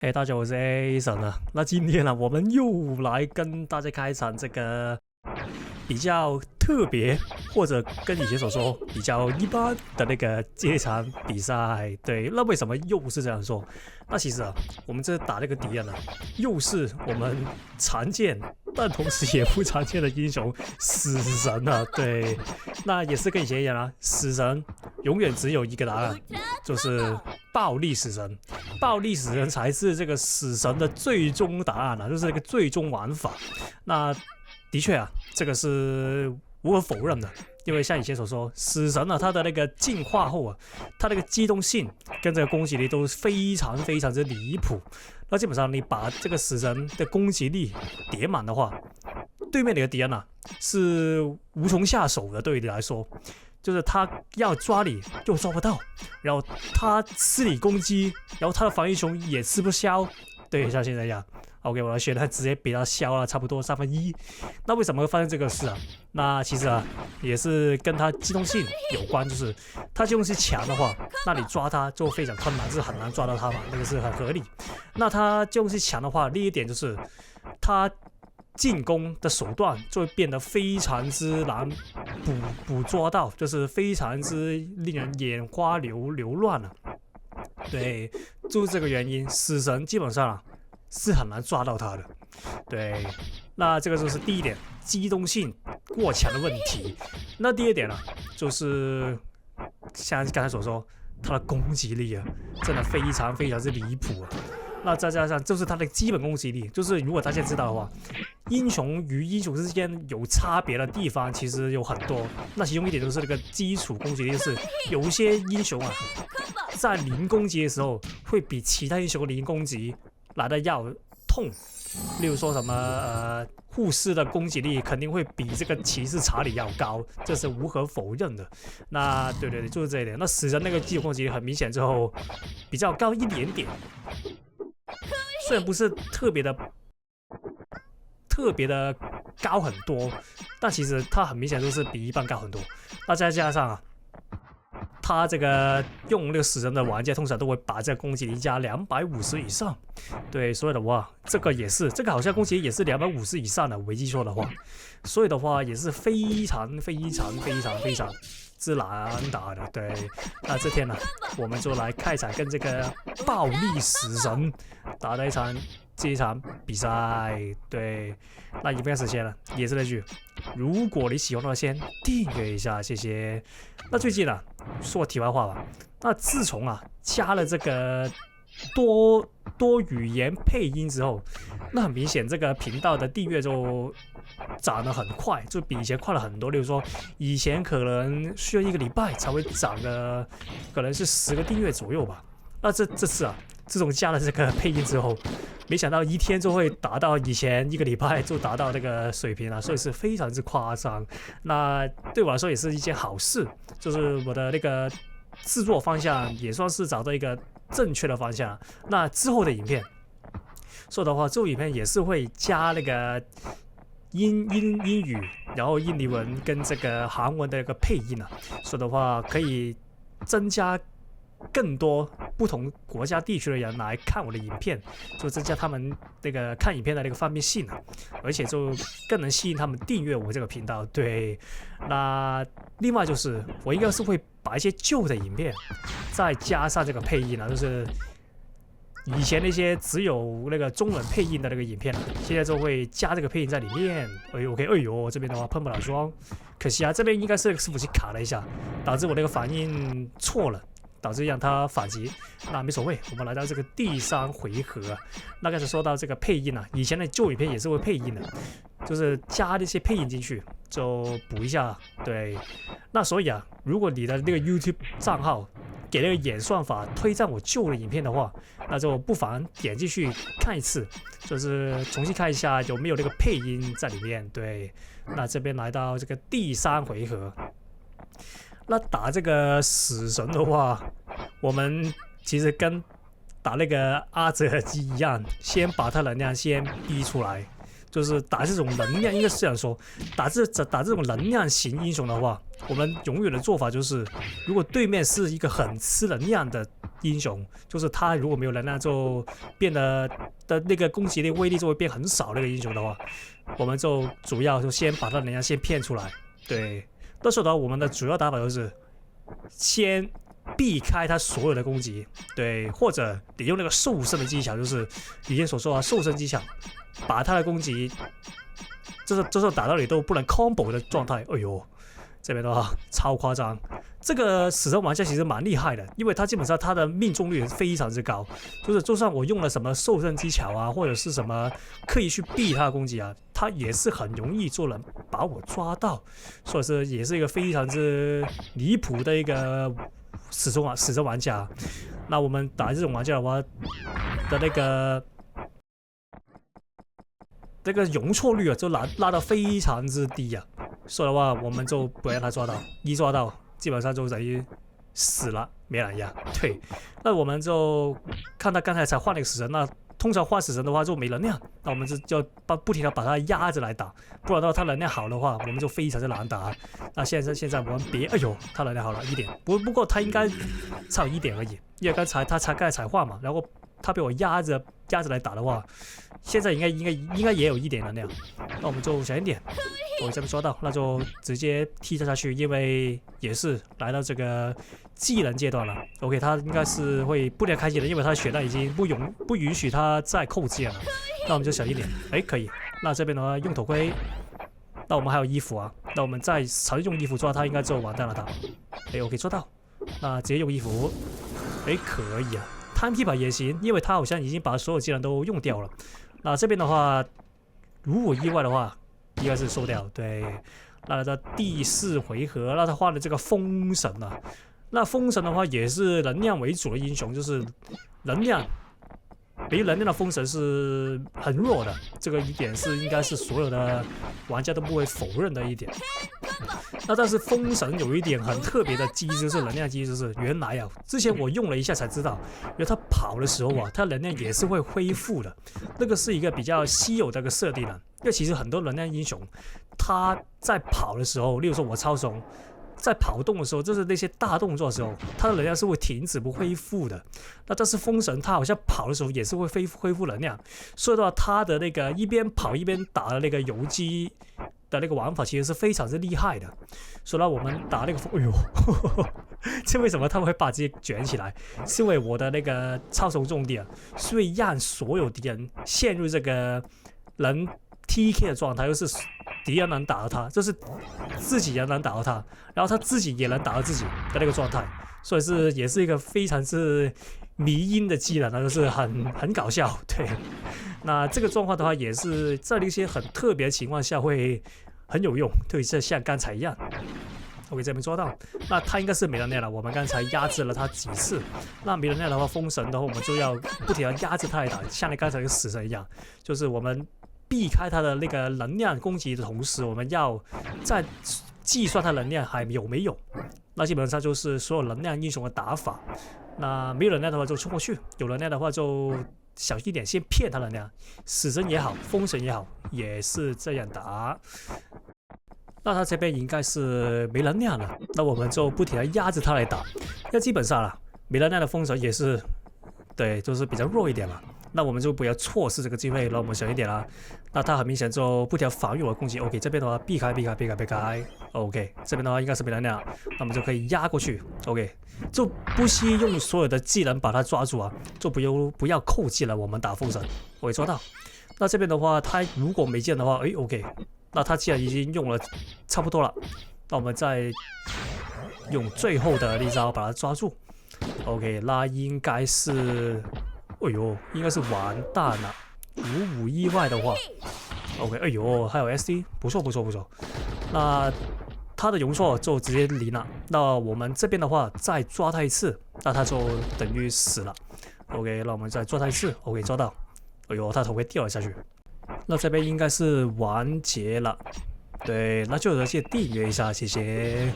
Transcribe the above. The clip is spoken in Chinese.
大家好，我是 Ason 啊。那今天呢，我們又來跟大家開一場這個比較特別，或者跟以前所說比較一般的那個這場比賽。對，那為什麼又是這樣說？那其實啊，我們這打這個敵人呢，又是我們常見但同時也不常見的英雄死神啊。對，那也是跟以前一樣啊，死神永遠只有一個答案，就是暴力死神。暴力死神才是這個死神的最終答案啊，就是這個最終玩法。那的確啊，這個是無可否認的，因為像以前所說，死神啊，它的那個進化後啊，它那個機動性跟這個攻擊力都非常之離譜。那基本上你把這個死神的攻擊力疊滿的話，對面的敵人啊是無從下手的。对於你來說，就是他要抓你又抓不到，然後他吃你攻擊，然後他的防御熊也吃不消。对，像現在一樣。OK， 我的血量直接比他消了差不多1/3。那為什麼會發生這個事啊？那其實啊，也是跟他機動性有關，就是他機動性強的話，那你抓他就非常困難，是很難抓到他嘛，那個是很合理。那他機动性強的話，另一點就是他進攻的手段就會變得非常之難捕捉到，就是非常之令人眼花缭亂了。對，就是這個原因，死神基本上啊是很難抓到他的。對，那這個就是第一點，機動性過強的問題。那第二點呢，就是像剛才所說，他的攻擊力啊，真的非常之離譜啊。那再加上就是他的基本攻擊力，就是如果大家知道的話，英雄與英雄之間有差別的地方其實有很多。那其中一點就是那個基礎攻擊力，就是有一些英雄啊，在零攻擊的時候會比其他英雄的零攻擊來的要痛。例如說什麼護士的攻擊力肯定會比這個騎士查理要高，這是無可否認的。那對，就是這一點。那死神那個基礎攻擊力很明顯之後比較高一點點，雖然不是特別的高很多，但其實它很明顯就是比一般高很多。那再加上啊，他這個用那個死神的玩家通常都會把這個攻擊力加250以上。對，所以的話，這個好像攻擊力也是250以上的，我沒記錯的話。所以的話也是非常之難打的。對，那這天呢，我們就來開場跟這個暴力死神打的這一場比賽。對，那影片開始前呢，也是那句，如果你喜歡的話，先訂閱一下，謝謝。那最近啊，說題外話吧，那自從啊加了這個多語言配音之後，那很明顯這個頻道的訂閱就漲得很快，就比以前快了很多。例如說，以前可能需要1個禮拜才會漲個，可能是10個訂閱左右吧。那這次啊，自從加了這個配音之後，沒想到一天就會達到以前1個禮拜就達到這個水平啊，所以是非常之誇張。那對我來說也是一件好事，就是我的那個制作方向也算是找到一個正確的方向。那之後的影片，說的話，之後影片也是會加那個英語，然後印尼文跟這個韓文的一個配音啊，說的話可以增加更多不同國家地區的人來看我的影片，就增加他們那個看影片的那個方便性啊，而且就更能吸引他們訂閱我這個頻道。对，那另外就是我應該是會把一些舊的影片再加上這個配音啊，就是以前那些只有那個中文配音的那個影片啊，現在就會加這個配音在裡面。OK， 哎呦，這邊的話噴不了裝，可惜啊，這邊應該是伺服器卡了一下，導致我那個反應錯了。導致讓他反擊，那沒所謂。我們來到這個第3回合啊，那開始說到這個配音啊，以前的舊影片也是會配音的，就是加那些配音進去就補一下。對，那所以啊，如果你的那個 YouTube 賬號給那個演算法推薦我舊的影片的話，那就不妨點進去看一次，就是重新看一下有沒有那個配音在裡面。對，那這邊來到這個第3回合。那打這個死神的話，我們其實跟打那個阿澤爾基一樣，先把他能量先逼出來，就是打這種能量，應該是這樣說，打這種能量型英雄的話，我們永遠的做法就是，如果對面是一個很吃能量的英雄，就是他如果沒有能量就變得的那個攻擊力威力就會變很少。那個英雄的話，我們就主要就先把他能量先騙出來。對，那時候的話，我們的主要打法就是先避開他所有的攻擊，對，或者你用那個瘦身的技巧，就是以前所說的瘦身技巧，把他的攻擊，就是打到你都不能 combo 的狀態。哎呦！這邊的話超誇張，這個死神玩家其實蠻厲害的，因為他基本上他的命中率非常之高，就算我用了什麼瘦身技巧啊，或者是什麼刻意去避他的攻擊啊，他也是很容易就能把我抓到，所以說也是一個非常之離譜的一個死神玩家。那我們打這種玩家的話的那個容錯率啊，就拉到非常之低啊。所以的話，我們就不讓他抓到，一抓到基本上就等於死了，沒人壓。對，那我們就看他剛才才換了一個死神，那通常換死神的話就沒能量，那我們就不停的把他壓着來打，不然的話他能量好的話，我們就非常的難打。那現在我們別，哎呦，他能量好了1點，不過他應該才有1點而已，因為剛才他剛才換嘛，然後他被我壓着來打的話，現在應該也有1點能量，那我們就小心點。我這邊抓到，那就直接踢他下去，因為也是來到這個技能階段了。OK， 他應該是會不能開技能，因為他的血量已經不允許他再扣技能了。那我們就小一點，哎，可以。那這邊的話用頭盔，那我們還有衣服啊，那我們再嘗試用衣服抓他，應該就完蛋了他。哎 ，OK 抓到，那直接用衣服，哎，可以啊。Time Keeper 也行，因為他好像已經把所有技能都用掉了。那這邊的話，如果意外的話，應該是收掉。對，那來到第4回合，那他換了這個風神啊。那風神的話也是能量為主的英雄，就是能量沒能量的風神是很弱的，這個一點是應該是所有的玩家都不會否認的一點。那但是風神有一點很特別的機制，是能量機制，是原來啊，之前我用了一下才知道，因為他跑的時候啊，他能量也是會恢復的，那個是一個比較稀有的一個設定啊。因為其實很多能量英雄，他在跑的時候，例如說我超松，在跑動的時候，就是那些大動作的時候，他的能量是會停止不恢復的。那但是風神他好像跑的時候也是会恢復能量，所以的話，他的那個一邊跑一邊打的那個游擊的那個玩法其實是非常之厲害的。所以呢，我們打那個風，哎呦，呵呵，這為什麼他們會把自己捲起來？是因為我的那個超松重地啊，是會讓所有敵人陷入這個能 TK 的狀態，就是敵人能打到他，就是自己人能打到他，然後他自己也能打到自己的那個狀態，所以也是一個非常是迷因的技能，就是很搞笑。对，那這個狀況的話，也是在一些很特別的情況下會很有用，對，像剛才一樣。OK， 這邊抓到，那他應該是沒能量了。我們剛才壓制了他幾次，那沒能量的話，風神的話，我們就要不停的壓制他來打，像你剛才那個死神一樣，就是我們避開他的那個能量攻擊的同時，我們要再計算他能量還有沒有。那基本上就是所有能量英雄的打法。那沒有能量的話就衝過去，有能量的話就小心一點，先騙他能量。死神也好，風神也好，也是這樣打。那他這邊應該是沒能量了，那我們就不停的壓着他來打。那基本上沒能量的風神也是，對，就是比較弱一點嘛。那我們就不要錯失這個機會，讓我們小一點啦。那他很明顯就不停地防禦我的攻擊。OK， 這邊的話避開。OK， 這邊的話應該是沒能量，那我們就可以壓過去。OK， 就不惜用所有的技能把他抓住啊，就不要扣技能，我們打風神。我也抓到。那這邊的話，他如果沒技能的話，OK。那他既然已經用了差不多了，那我們再用最後的一招把他抓住。OK， 那應該是，哎呦，應該是完蛋了。如无意外的話 ，OK， 哎呦，還有 SD， 不錯。那他的容錯就直接0了。那我們這邊的話再抓他一次，那他就等於死了。OK， 那我們再抓他一次 ，OK， 抓到。哎呦，他頭盔掉了下去。那這邊應該是完結了，對，那就記得訂閱一下，謝謝。